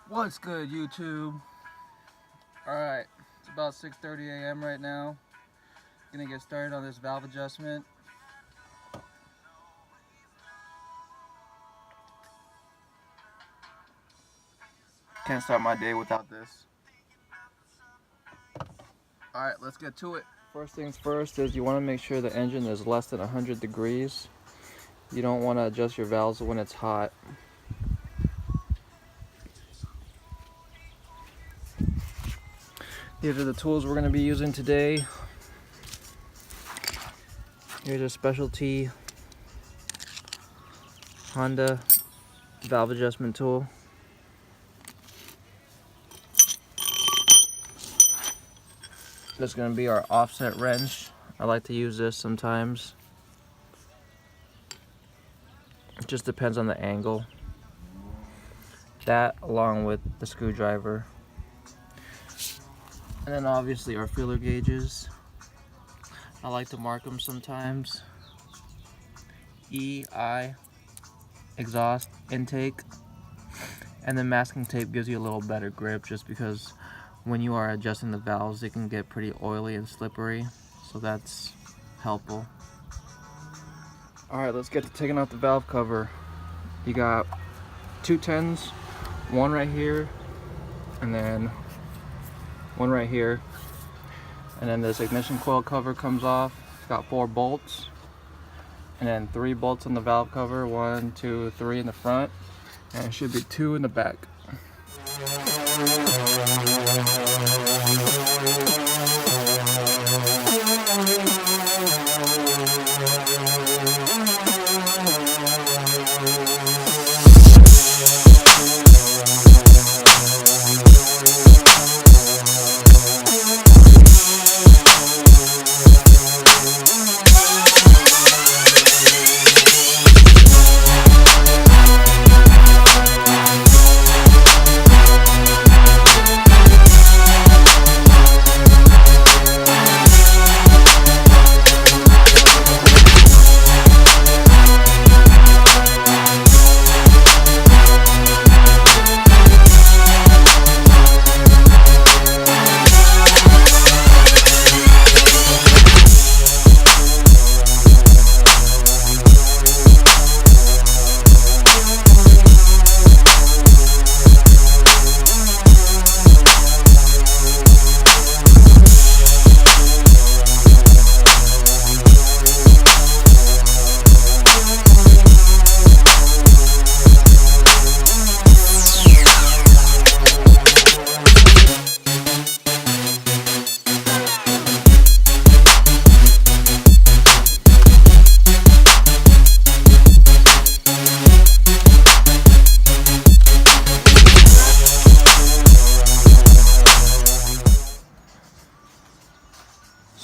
What's good, YouTube? Alright, it's about 6:30 a.m. right now. Gonna get started on this valve adjustment. Can't start my day without this. Alright, let's get to it. First things first is you want to make sure the engine is less than 100 degrees. You don't want to adjust your valves when it's hot. These are the tools we're going to be using today. Here's a specialty Honda valve adjustment tool. This is going to be our offset wrench. I like to use this sometimes. It just depends on the angle. That along with the screwdriver. And then obviously our feeler gauges. I like to mark them sometimes. E, I, exhaust, intake. And then masking tape gives you a little better grip just because when you are adjusting the valves, it can get pretty oily and slippery. So that's helpful. Alright, let's get to taking out the valve cover. You got two 10s, one right here, and then one right here. And then this ignition coil cover comes off. It's got 4 bolts. And then 3 bolts on the valve cover. 1, 2, 3 in the front. And it should be 2 in the back.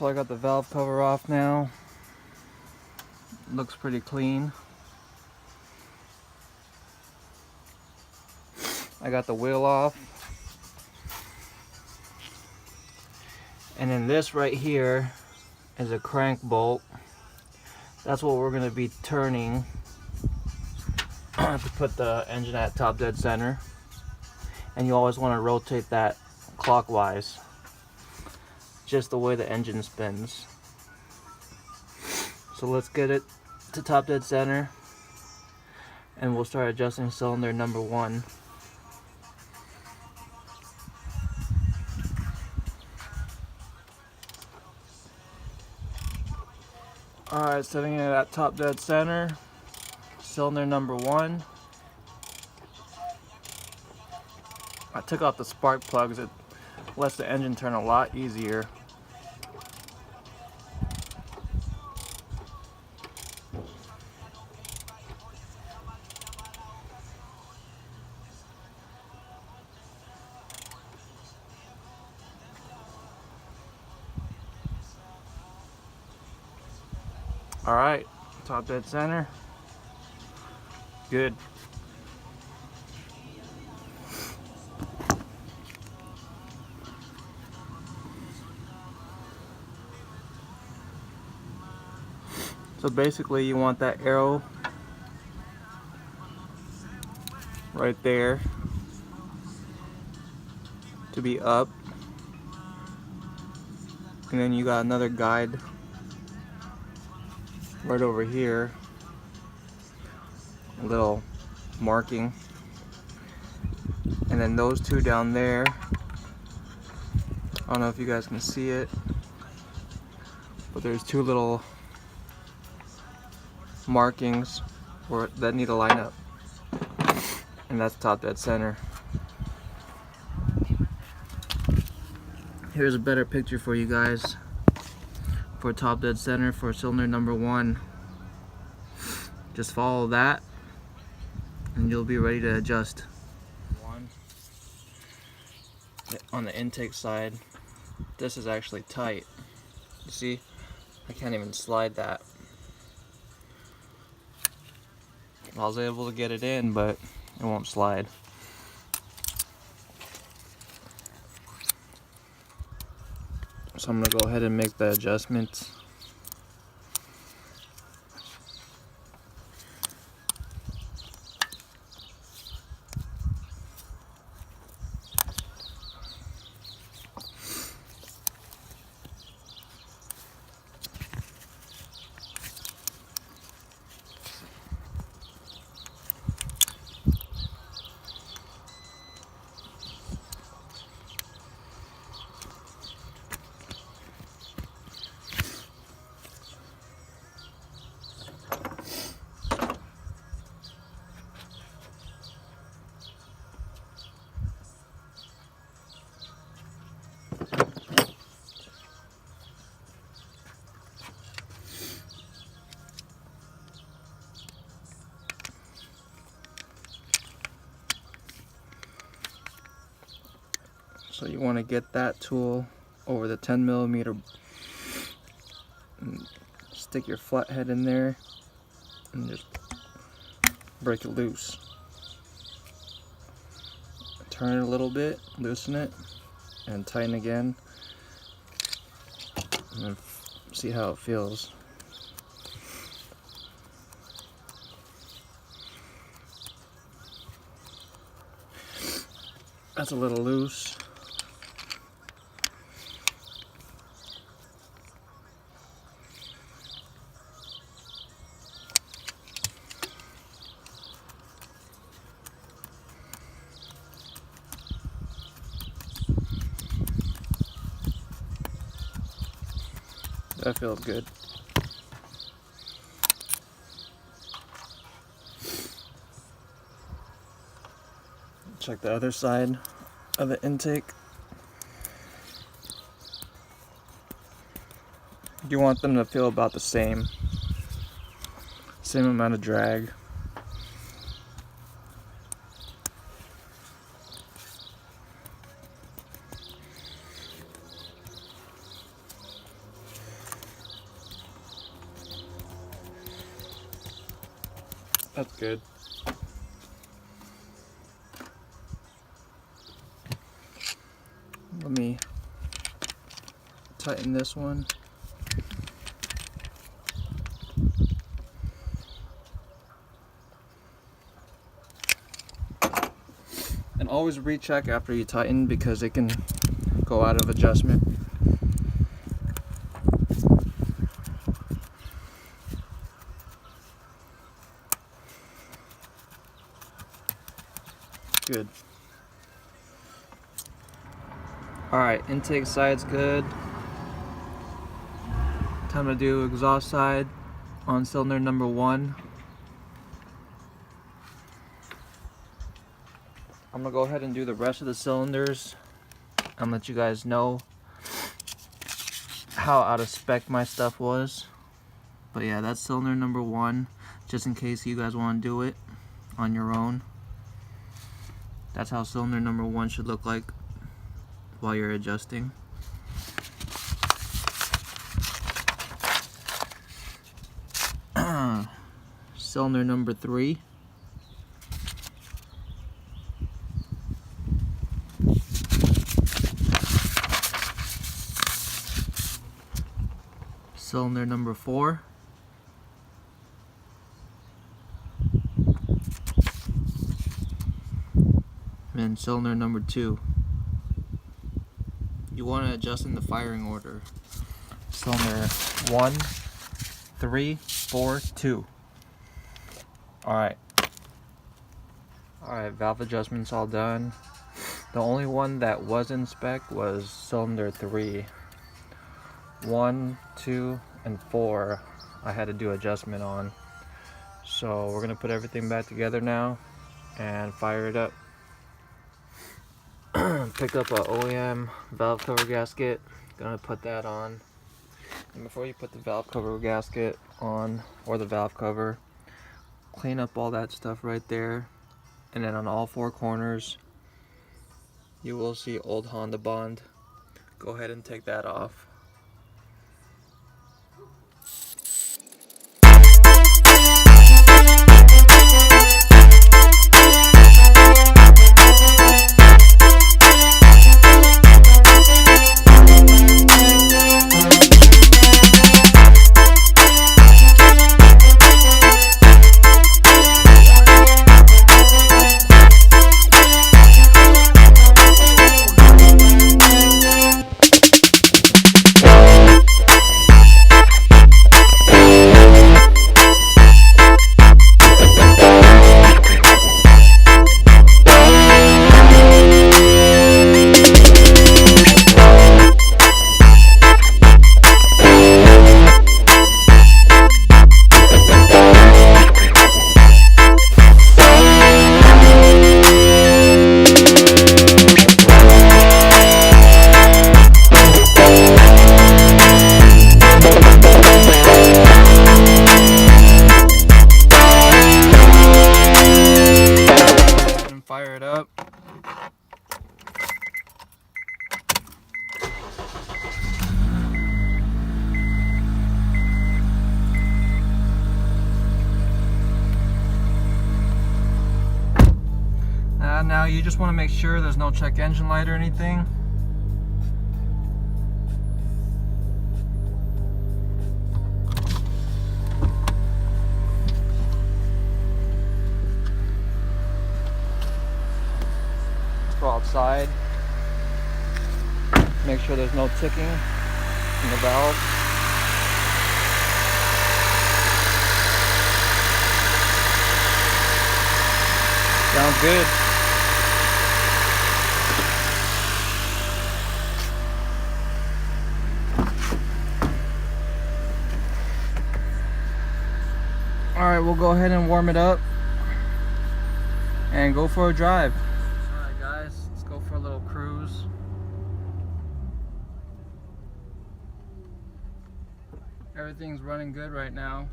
So I got the valve cover off now. Looks pretty clean. I got the wheel off. And then this right here is a crank bolt. That's what we're going to be turning to put the engine at top dead center. And you always want to rotate that clockwise, just the way the engine spins. So let's get it to top dead center and we'll start adjusting cylinder number 1. Alright, setting it at top dead center, cylinder number 1. I took out the spark plugs. It lets the engine turn a lot easier. Alright, top dead center. Good. So basically you want that arrow right there. to be up, and then you got another guide right over here, a little marking, and then those two down there, I don't know if you guys can see it, but there's two little markings that need to line up, and that's top dead center. Here's a better picture for you guys for top dead center for cylinder number 1. Just follow that and you'll be ready to adjust. On the intake side, this is actually tight. You see, I can't even slide that. I was able to get it in, but it won't slide. So I'm gonna go ahead and make the adjustments. So you want to get that tool over the 10mm, and stick your flathead in there and just break it loose. Turn it a little bit, loosen it, and tighten again, and then see how it feels. That's a little loose. That feels good. Check the other side of the intake. You want them to feel about the same amount of drag. That's good. Let me tighten this one. And always recheck after you tighten because it can go out of adjustment. Good. Alright, intake side's good. Time to do exhaust side on cylinder number 1. I'm gonna go ahead and do the rest of the cylinders and let you guys know how out of spec my stuff was. But yeah, that's cylinder number 1, just in case you guys want to do it on your own. That's how cylinder number 1 should look like while you're adjusting. Cylinder number 3. Cylinder number 4. And cylinder number 2. you want to adjust in the firing order. Cylinder 1, 3, 4, 2. Alright, valve adjustments all done. The only one that was in spec was cylinder 3. 1, 2, and 4 I had to do adjustment on. So we're gonna put everything back together now and fire it up. Picked up a OEM valve cover gasket. Gonna put that on. And before you put the valve cover gasket on, or the valve cover, clean up all that stuff right there. And then on all 4 corners, you will see old Honda bond. Go ahead and take that off. Fire it up. Now you just want to make sure there's no check engine light or anything. Go outside, make sure there's no ticking in the valve. Sounds good. Alright, we'll go ahead and warm it up and go for a drive. Alright guys, let's go for a little cruise. Everything's running good right now.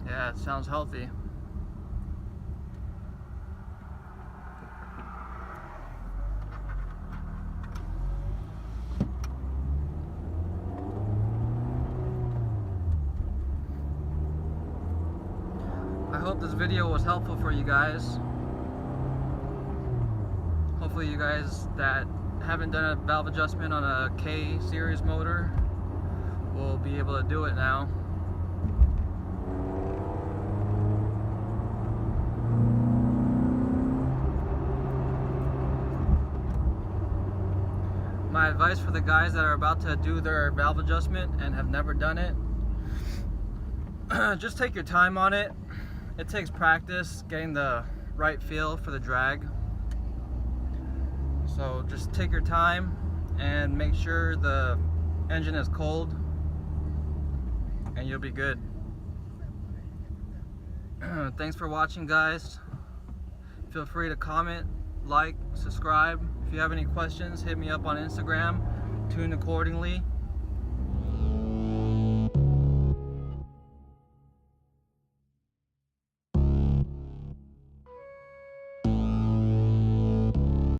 Yeah, it sounds healthy. I hope this video was helpful for you guys. Hopefully you guys that haven't done a valve adjustment on a Kseries motor will be able to do it now. My advice for the guys that are about to do their valve adjustment and have never done it, just take your time on it. It takes practice getting the right feel for the drag. So just take your time and make sure the engine is cold and you'll be good. Thanks for watching, guys. Feel free to comment, like, subscribe. If you have any questions, hit me up on Instagram. Tune accordingly.